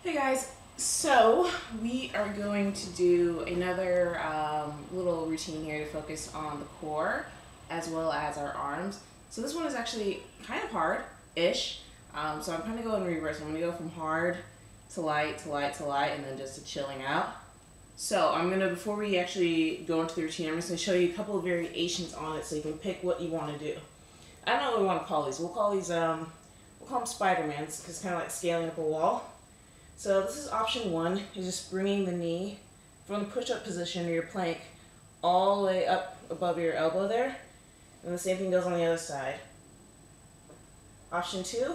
Hey guys, so we are going to do another little routine here to focus on the core as well as our arms. So this one is actually kind of hard-ish. So I'm kind of going in reverse. I'm going to go from hard to light to light to light and then just to chilling out. So I'm going to, before we actually go into the routine, I'm just going to show you a couple of variations on it so you can pick what you want to do. I don't know what we want to call these. We'll call them Spider-Mans because it's kind of like scaling up a wall. So this is option one, is just bringing the knee from the push-up position or your plank all the way up above your elbow there. And the same thing goes on the other side. Option two,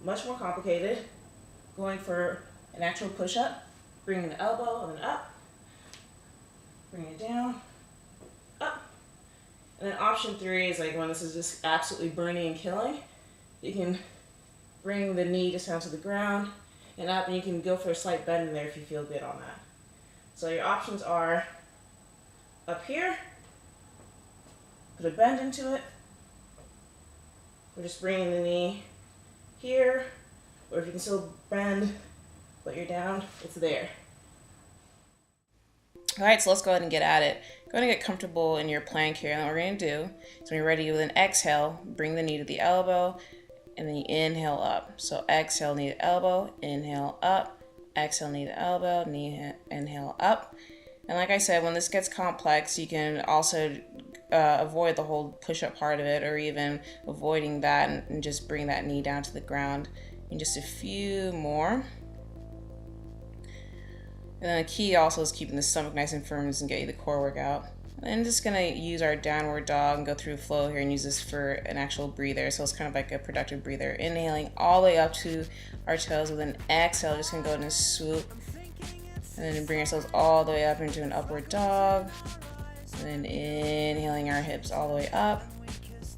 much more complicated, going for an actual push-up, bringing the elbow and then up, bring it down, up. And then option three is like when this is just absolutely burning and killing, you can bring the knee just down to the ground and up, and you can go for a slight bend in there if you feel good on that. So your options are up here, put a bend into it, or just bringing the knee here, or if you can still bend but you're down, it's there. Alright, so let's go ahead and get at it. Go ahead and get comfortable in your plank here, and what we're going to do is when you're ready with an exhale, bring the knee to the elbow, and then you inhale up. So exhale, knee to elbow, inhale up, exhale, knee to elbow, knee, inhale up. And like I said, when this gets complex, you can also avoid the whole push-up part of it, or even avoiding that and just bring that knee down to the ground. And just a few more. And then the key also is keeping the stomach nice and firm and get you the core workout. I'm just gonna use our downward dog and go through flow here and use this for an actual breather. So it's kind of like a productive breather. Inhaling all the way up to our toes with an exhale, just gonna go ahead and swoop. And then bring ourselves all the way up into an upward dog. And then inhaling our hips all the way up.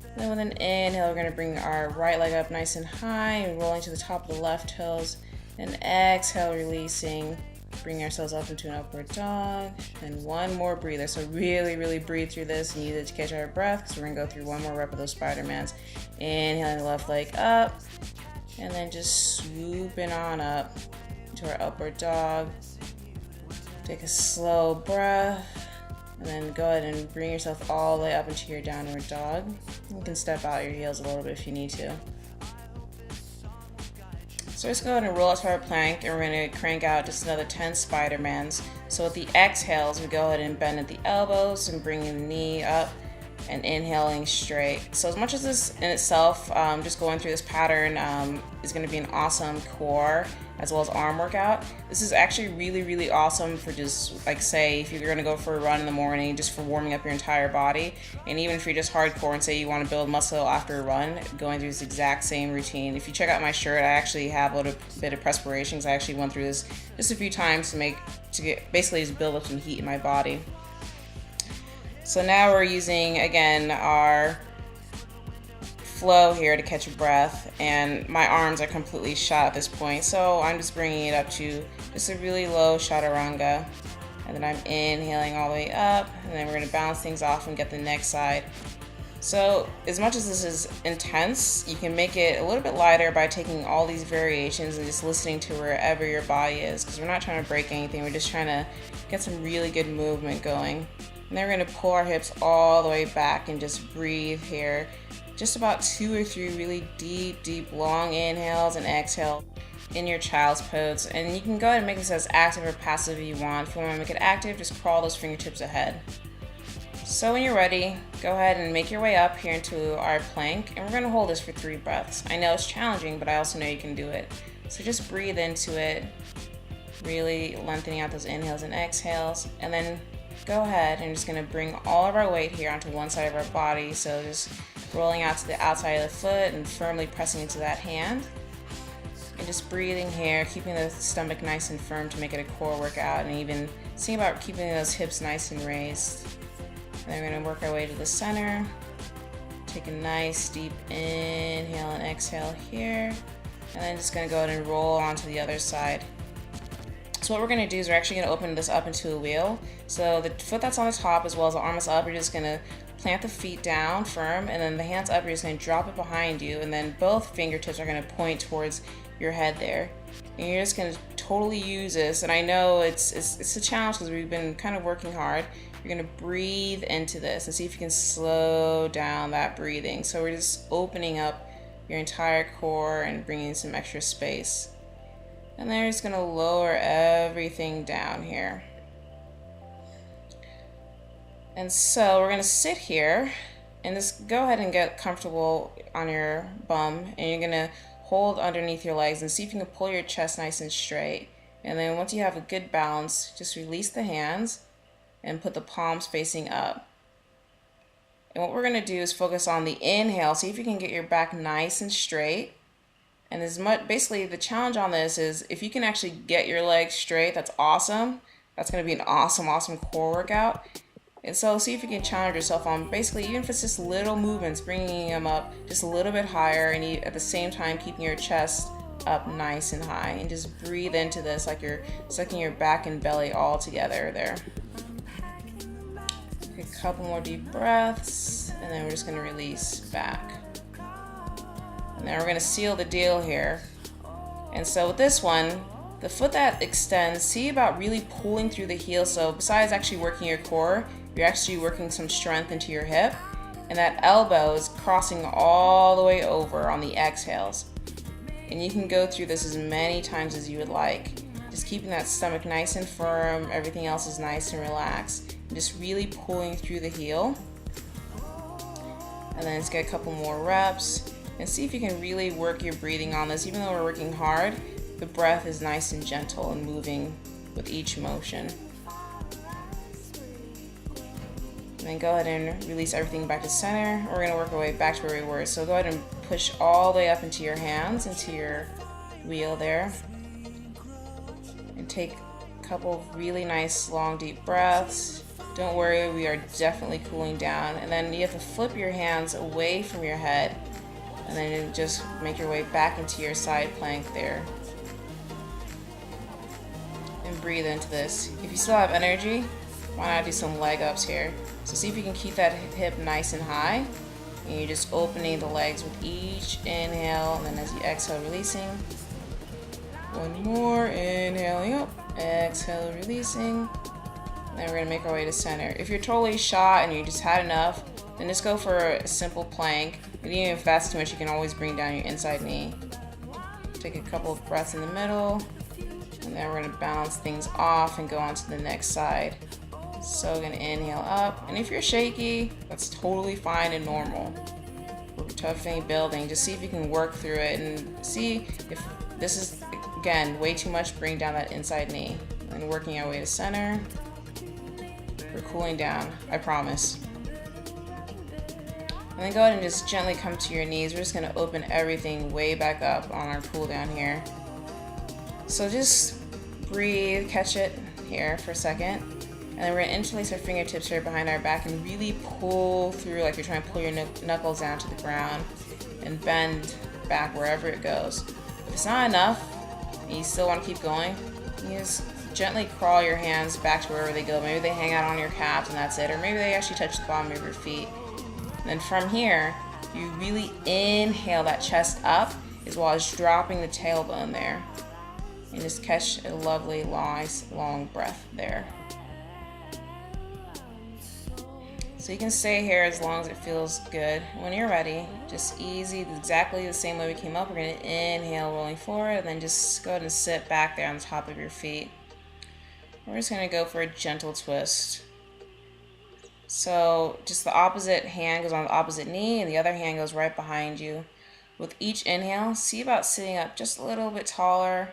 And then with an inhale, we're gonna bring our right leg up nice and high and rolling to the top of the left toes. And exhale, releasing. Bring ourselves up into an upward dog, and one more breather. So really breathe through this and use it to catch our breath, because we're gonna go through one more rep of those Spider-Mans. Inhaling the left leg up, and then just swooping on up to our upward dog. Take a slow breath, and then go ahead and bring yourself all the way up into your downward dog. You can step out your heels a little bit if you need to. So just go ahead and roll out to our plank, and we're going to crank out just another 10 Spider-Mans. So with the exhales, we go ahead and bend at the elbows and bring the knee up and inhaling straight. So as much as this in itself, just going through this pattern is going to be an awesome core as well as arm workout, this is actually really awesome for just, like, say if you're going to go for a run in the morning, just for warming up your entire body. And even if you're just hardcore and say you want to build muscle after a run, going through this exact same routine. If you check out my shirt, I actually have a little bit of perspiration because I actually went through this just a few times to get basically just build up some heat in my body. So now we're using, again, our flow here to catch a breath, and my arms are completely shot at this point, so I'm just bringing it up to just a really low chaturanga, and then I'm inhaling all the way up, and then we're going to balance things off and get the next side. So as much as this is intense, you can make it a little bit lighter by taking all these variations and just listening to wherever your body is, because we're not trying to break anything, we're just trying to get some really good movement going. And then we're going to pull our hips all the way back and just breathe here. Just about 2 or 3 really deep, long inhales and exhale in your child's pose. And you can go ahead and make this as active or passive as you want. If you want to make it active, just crawl those fingertips ahead. So when you're ready, go ahead and make your way up here into our plank. And we're going to hold this for 3 breaths. I know it's challenging, but I also know you can do it. So just breathe into it, really lengthening out those inhales and exhales. And then go ahead and just going to bring all of our weight here onto one side of our body. So just rolling out to the outside of the foot and firmly pressing into that hand. And just breathing here, keeping the stomach nice and firm to make it a core workout, and even think about keeping those hips nice and raised. And then we're going to work our way to the center. Take a nice deep inhale and exhale here. And then just going to go ahead and roll onto the other side. So what we're going to do is we're actually going to open this up into a wheel. So the foot that's on the top as well as the arm is up, you're just going to plant the feet down firm, and then the hands up, you're just going to drop it behind you, and then both fingertips are going to point towards your head there. And you're just going to totally use this, and I know it's a challenge because we've been kind of working hard. You're gonna breathe into this and see if you can slow down that breathing. So we're just opening up your entire core and bringing some extra space. And then you're just gonna lower everything down here. And so we're gonna sit here and just go ahead and get comfortable on your bum, and you're gonna hold underneath your legs and see if you can pull your chest nice and straight. And then once you have a good balance, just release the hands and put the palms facing up. And what we're gonna do is focus on the inhale. See if you can get your back nice and straight. And basically the challenge on this is if you can actually get your legs straight, that's awesome. That's gonna be an awesome core workout. And so see if you can challenge yourself on basically, even if it's just little movements, bringing them up just a little bit higher, and at the same time keeping your chest up nice and high. And just breathe into this like you're sucking your back and belly all together there. Take a couple more deep breaths, and then we're just gonna release back. And then we're gonna seal the deal here. And so with this one, the foot that extends, see about really pulling through the heel. So besides actually working your core, you're actually working some strength into your hip. And that elbow is crossing all the way over on the exhales. And you can go through this as many times as you would like. Just keeping that stomach nice and firm, everything else is nice and relaxed. And just really pulling through the heel. And then let's get a couple more reps. And see if you can really work your breathing on this. Even though we're working hard, the breath is nice and gentle and moving with each motion. And then go ahead and release everything back to center. We're gonna work our way back to where we were. So go ahead and push all the way up into your hands, into your wheel there. And take a couple of really nice long deep breaths. Don't worry, we are definitely cooling down. And then you have to flip your hands away from your head, and then just make your way back into your side plank there. And breathe into this. If you still have energy, why not do some leg ups here? So see if you can keep that hip nice and high. And you're just opening the legs with each inhale, and then as you exhale, releasing. One more, inhaling up, exhale, releasing. And then we're gonna make our way to center. If you're totally shot and you just had enough, then just go for a simple plank. And even if that's too much, you can always bring down your inside knee. Take a couple of breaths in the middle, and then we're gonna balance things off and go on to the next side. So we're gonna inhale up, and if you're shaky, that's totally fine and normal. We're tough building. Just see if you can work through it and see if this is, again, way too much, bring down that inside knee. And working our way to center. We're cooling down, I promise. And then go ahead and just gently come to your knees. We're just gonna open everything way back up on our cool down here. So just breathe, catch it here for a second. And then we're gonna interlace our fingertips here behind our back and really pull through like you're trying to pull your knuckles down to the ground and bend back wherever it goes. If it's not enough and you still wanna keep going, you just gently crawl your hands back to wherever they go. Maybe they hang out on your calves and that's it, or maybe they actually touch the bottom of your feet. And then from here, you really inhale that chest up as well as dropping the tailbone there. And just catch a lovely, nice, long breath there. So you can stay here as long as it feels good. When you're ready, just easy, exactly the same way we came up. We're gonna inhale, rolling forward, and then just go ahead and sit back there on the top of your feet. We're just gonna go for a gentle twist. So just the opposite hand goes on the opposite knee, and the other hand goes right behind you. With each inhale, see about sitting up just a little bit taller.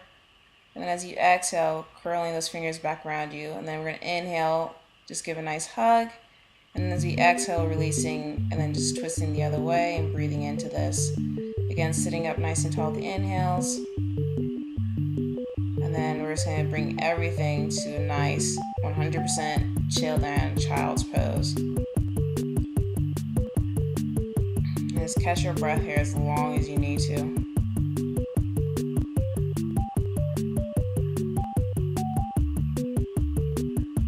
And then as you exhale, curling those fingers back around you. And then we're gonna inhale, just give a nice hug. And then as we exhale, releasing, and then just twisting the other way and breathing into this. Again, sitting up nice and tall with the inhales. And then we're just gonna bring everything to a nice 100% chill down child's pose. And just catch your breath here as long as you need to.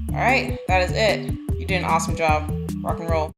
All right, that is it. You did an awesome job. Rock and roll.